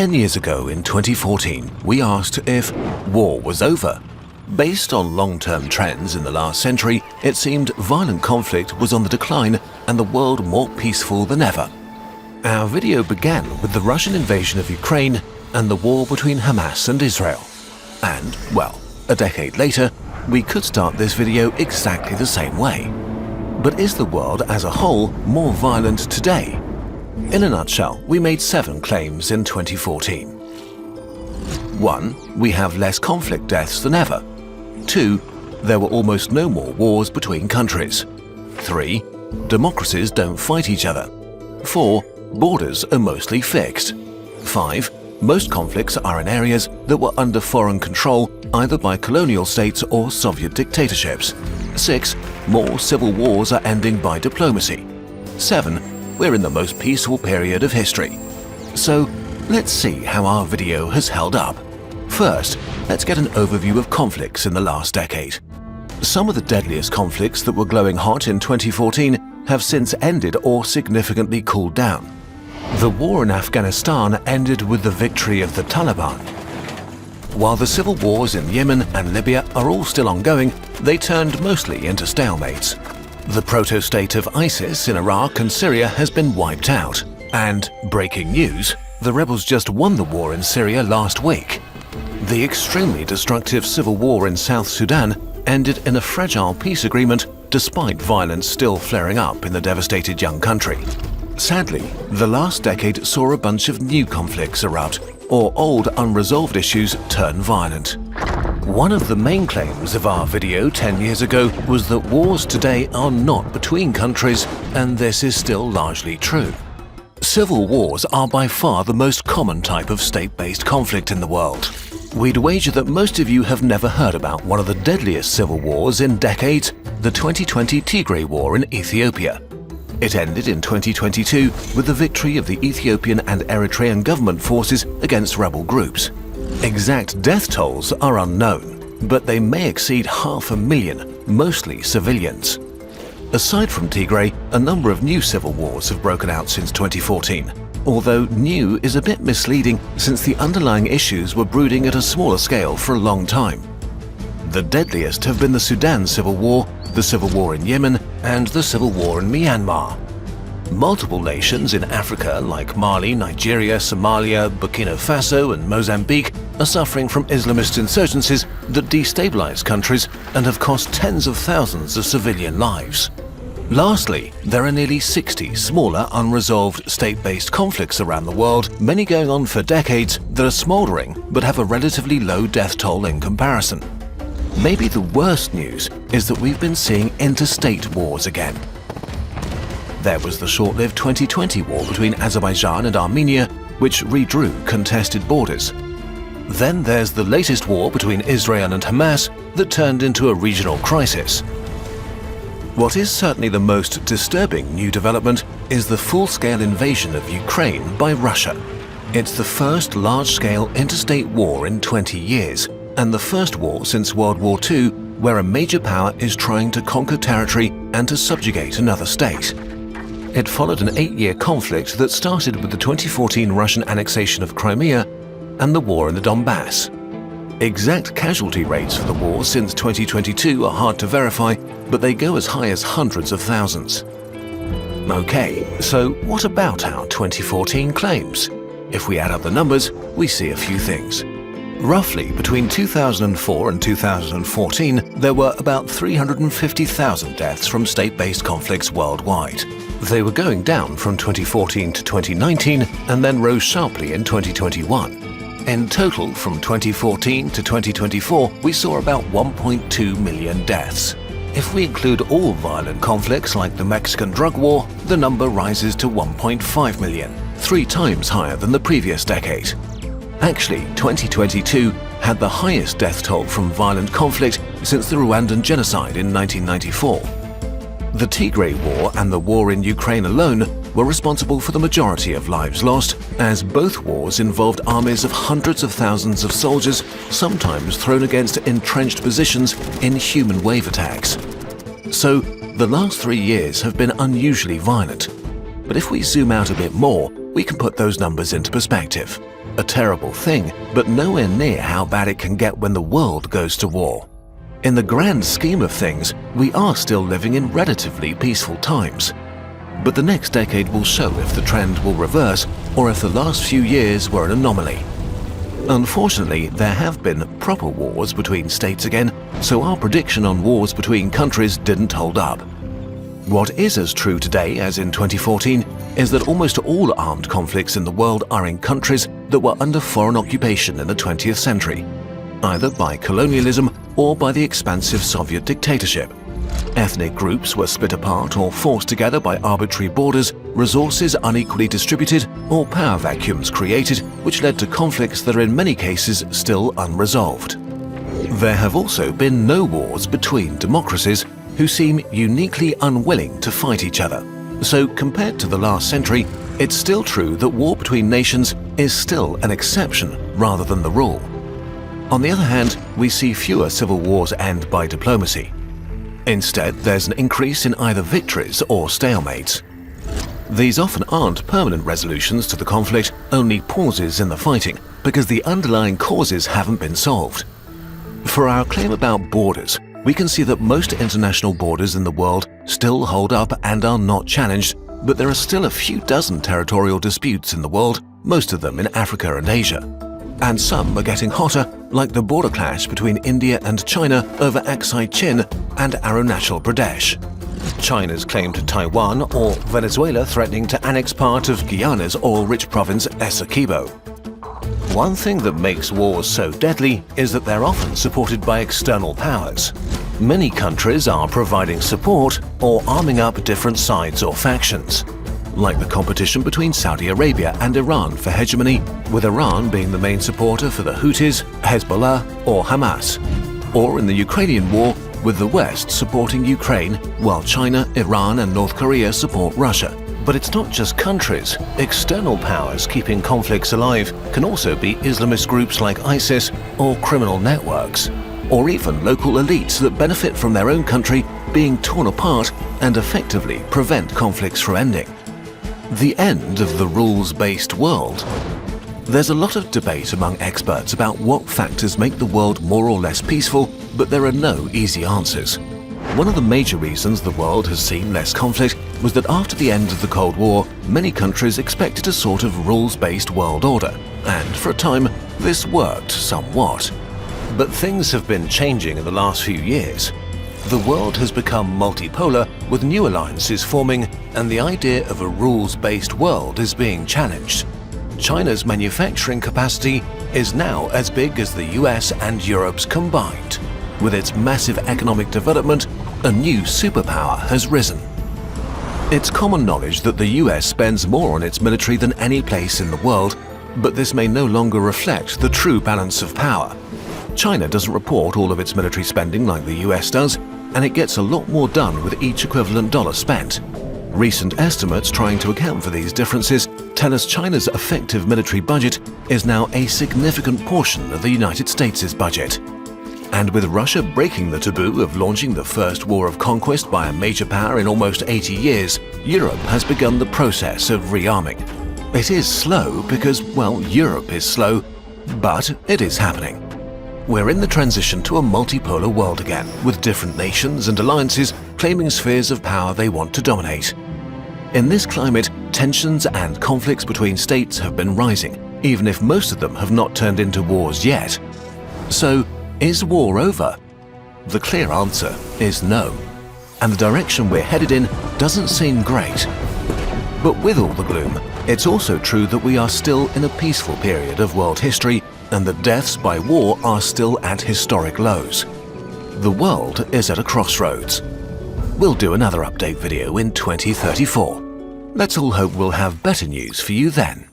10 years ago in 2014, we asked if war was over. Based on long-term trends in the last century, it seemed violent conflict was on the decline and the world more peaceful than ever. Our video began with the Russian invasion of Ukraine and the war between Hamas and Israel. And, well, a decade later, we could start this video exactly the same way. But is the world as a whole more violent today? In a nutshell, we made 7 claims in 2014. 1. We have less conflict deaths than ever. 2. There were almost no more wars between countries. 3. Democracies don't fight each other. 4. Borders are mostly fixed. 5. Most conflicts are in areas that were under foreign control either by colonial states or Soviet dictatorships. 6. More civil wars are ending by diplomacy. 7. We're in the most peaceful period of history. So, let's see how our video has held up. First, let's get an overview of conflicts in the last decade. Some of the deadliest conflicts that were glowing hot in 2014 have since ended or significantly cooled down. The war in Afghanistan ended with the victory of the Taliban. While the civil wars in Yemen and Libya are all still ongoing, they turned mostly into stalemates. The proto-state of ISIS in Iraq and Syria has been wiped out. And, breaking news, the rebels just won the war in Syria last week. The extremely destructive civil war in South Sudan ended in a fragile peace agreement despite violence still flaring up in the devastated young country. Sadly, the last decade saw a bunch of new conflicts erupt, or old unresolved issues turn violent. One of the main claims of our video 10 years ago was that wars today are not between countries, and this is still largely true. Civil wars are by far the most common type of state-based conflict in the world. We'd wager that most of you have never heard about one of the deadliest civil wars in decades, the 2020 Tigray War in Ethiopia. It ended in 2022 with the victory of the Ethiopian and Eritrean government forces against rebel groups. Exact death tolls are unknown, but they may exceed 500,000, mostly civilians. Aside from Tigray, a number of new civil wars have broken out since 2014, although new is a bit misleading since the underlying issues were brooding at a smaller scale for a long time. The deadliest have been the Sudan Civil War, the Civil War in Yemen, and the Civil War in Myanmar. Multiple nations in Africa like Mali, Nigeria, Somalia, Burkina Faso and Mozambique are suffering from Islamist insurgencies that destabilize countries and have cost tens of thousands of civilian lives. Lastly, there are nearly 60 smaller unresolved state-based conflicts around the world, many going on for decades, that are smoldering but have a relatively low death toll in comparison. Maybe the worst news is that we've been seeing interstate wars again. There was the short-lived 2020 war between Azerbaijan and Armenia, which redrew contested borders. Then there's the latest war between Israel and Hamas that turned into a regional crisis. What is certainly the most disturbing new development is the full-scale invasion of Ukraine by Russia. It's the first large-scale interstate war in 20 years, and the first war since World War II where a major power is trying to conquer territory and to subjugate another state. It followed an 8-year conflict that started with the 2014 Russian annexation of Crimea and the war in the Donbass. Exact casualty rates for the war since 2022 are hard to verify, but they go as high as hundreds of thousands. Okay, so what about our 2014 claims? If we add up the numbers, we see a few things. Roughly between 2004 and 2014, there were about 350,000 deaths from state-based conflicts worldwide. They were going down from 2014 to 2019 and then rose sharply in 2021. In total, from 2014 to 2024, we saw about 1.2 million deaths. If we include all violent conflicts like the Mexican drug war, the number rises to 1.5 million, 3 times higher than the previous decade. Actually, 2022 had the highest death toll from violent conflict since the Rwandan genocide in 1994. The Tigray War and the war in Ukraine alone were responsible for the majority of lives lost, as both wars involved armies of hundreds of thousands of soldiers, sometimes thrown against entrenched positions in human wave attacks. So, the last 3 years have been unusually violent. But if we zoom out a bit more, we can put those numbers into perspective. A terrible thing, but nowhere near how bad it can get when the world goes to war. In the grand scheme of things, we are still living in relatively peaceful times. But the next decade will show if the trend will reverse or if the last few years were an anomaly. Unfortunately, there have been proper wars between states again, so our prediction on wars between countries didn't hold up. What is as true today as in 2014 is that almost all armed conflicts in the world are in countries that were under foreign occupation in the 20th century, either by colonialism or by the expansive Soviet dictatorship. Ethnic groups were split apart or forced together by arbitrary borders, resources unequally distributed, or power vacuums created, which led to conflicts that are in many cases still unresolved. There have also been no wars between democracies who seem uniquely unwilling to fight each other. So compared to the last century, it's still true that war between nations is still an exception rather than the rule. On the other hand, we see fewer civil wars end by diplomacy. Instead, there's an increase in either victories or stalemates. These often aren't permanent resolutions to the conflict, only pauses in the fighting, because the underlying causes haven't been solved. For our claim about borders, we can see that most international borders in the world still hold up and are not challenged, but there are still a few dozen territorial disputes in the world, most of them in Africa and Asia. And some are getting hotter, like the border clash between India and China over Aksai Chin and Arunachal Pradesh, China's claim to Taiwan, or Venezuela threatening to annex part of Guyana's oil-rich province Essequibo. One thing that makes wars so deadly is that they're often supported by external powers. Many countries are providing support or arming up different sides or factions, like the competition between Saudi Arabia and Iran for hegemony, with Iran being the main supporter for the Houthis, Hezbollah, or Hamas, or in the Ukrainian war, with the West supporting Ukraine, while China, Iran, and North Korea support Russia. But it's not just countries. External powers keeping conflicts alive can also be Islamist groups like ISIS or criminal networks, or even local elites that benefit from their own country being torn apart and effectively prevent conflicts from ending. The end of the rules-based world. There's a lot of debate among experts about what factors make the world more or less peaceful, but there are no easy answers. One of the major reasons the world has seen less conflict was that after the end of the Cold War, many countries expected a sort of rules-based world order, and for a time, this worked somewhat. But things have been changing in the last few years. The world has become multipolar, with new alliances forming, and the idea of a rules-based world is being challenged. China's manufacturing capacity is now as big as the US and Europe's combined. With its massive economic development, a new superpower has risen. It's common knowledge that the US spends more on its military than any place in the world, but this may no longer reflect the true balance of power. China doesn't report all of its military spending like the US does, and it gets a lot more done with each equivalent dollar spent. Recent estimates trying to account for these differences tell us China's effective military budget is now a significant portion of the United States' budget. And with Russia breaking the taboo of launching the first war of conquest by a major power in almost 80 years, Europe has begun the process of rearming. It is slow because, well, Europe is slow, but it is happening. We're in the transition to a multipolar world again, with different nations and alliances claiming spheres of power they want to dominate. In this climate, tensions and conflicts between states have been rising, even if most of them have not turned into wars yet. So, is war over? The clear answer is no, and the direction we're headed in doesn't seem great. But with all the gloom, it's also true that we are still in a peaceful period of world history and that deaths by war are still at historic lows. The world is at a crossroads. We'll do another update video in 2034. Let's all hope we'll have better news for you then.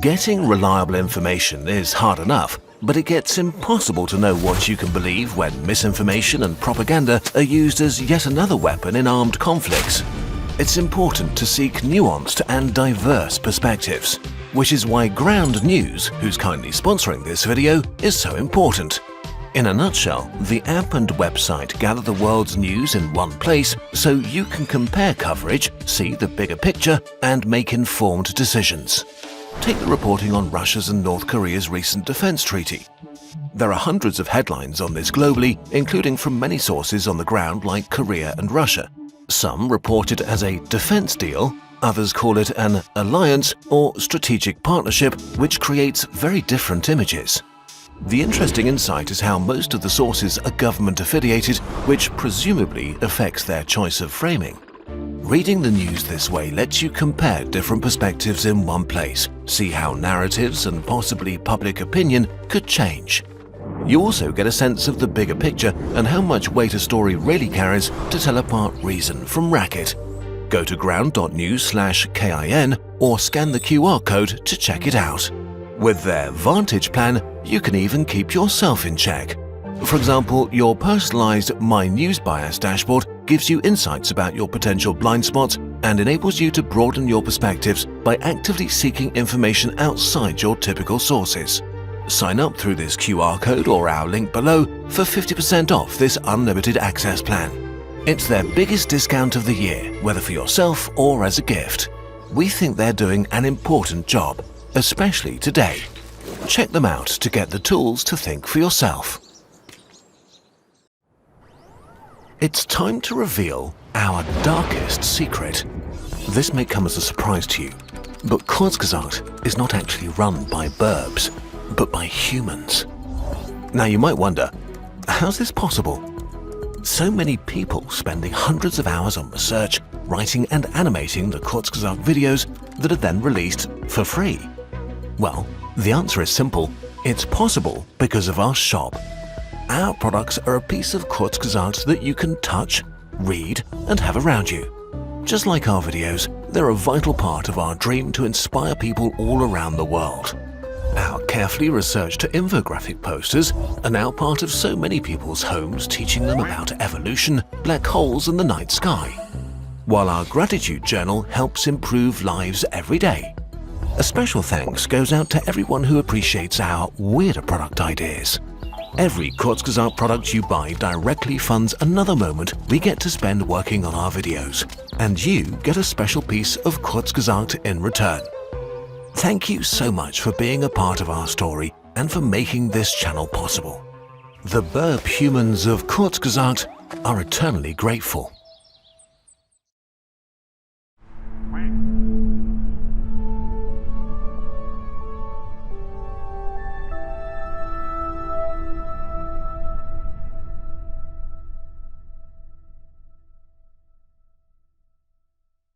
Getting reliable information is hard enough, but it gets impossible to know what you can believe when misinformation and propaganda are used as yet another weapon in armed conflicts. It's important to seek nuanced and diverse perspectives, which is why Ground News, who's kindly sponsoring this video, is so important. In a nutshell, the app and website gather the world's news in one place so you can compare coverage, see the bigger picture, and make informed decisions. Take the reporting on Russia's and North Korea's recent defense treaty. There are hundreds of headlines on this globally, including from many sources on the ground like Korea and Russia. Some report it as a defense deal, others call it an alliance or strategic partnership, which creates very different images. The interesting insight is how most of the sources are government-affiliated, which presumably affects their choice of framing. Reading the news this way lets you compare different perspectives in one place, see how narratives and possibly public opinion could change. You also get a sense of the bigger picture and how much weight a story really carries to tell apart reason from racket. Go to ground.news/KIN or scan the QR code to check it out. With their Vantage plan, you can even keep yourself in check. For example, your personalized My News Bias dashboard gives you insights about your potential blind spots and enables you to broaden your perspectives by actively seeking information outside your typical sources. Sign up through this QR code or our link below for 50% off this unlimited access plan. It's their biggest discount of the year, whether for yourself or as a gift. We think they're doing an important job, especially today. Check them out to get the tools to think for yourself. It's time to reveal our darkest secret. This may come as a surprise to you, but Kurzgesagt is not actually run by burbs, but by humans. Now you might wonder, how's this possible? So many people spending hundreds of hours on research, writing and animating the Kurzgesagt videos that are then released for free. Well, the answer is simple. It's possible because of our shop. Our products are a piece of Kurzgesagt that you can touch, read, and have around you. Just like our videos, they're a vital part of our dream to inspire people all around the world. Our carefully researched infographic posters are now part of so many people's homes, teaching them about evolution, black holes, and the night sky. While our gratitude journal helps improve lives every day. A special thanks goes out to everyone who appreciates our weirder product ideas. Every Kurzgesagt product you buy directly funds another moment we get to spend working on our videos, and you get a special piece of Kurzgesagt in return. Thank you so much for being a part of our story and for making this channel possible. The burp humans of Kurzgesagt are eternally grateful.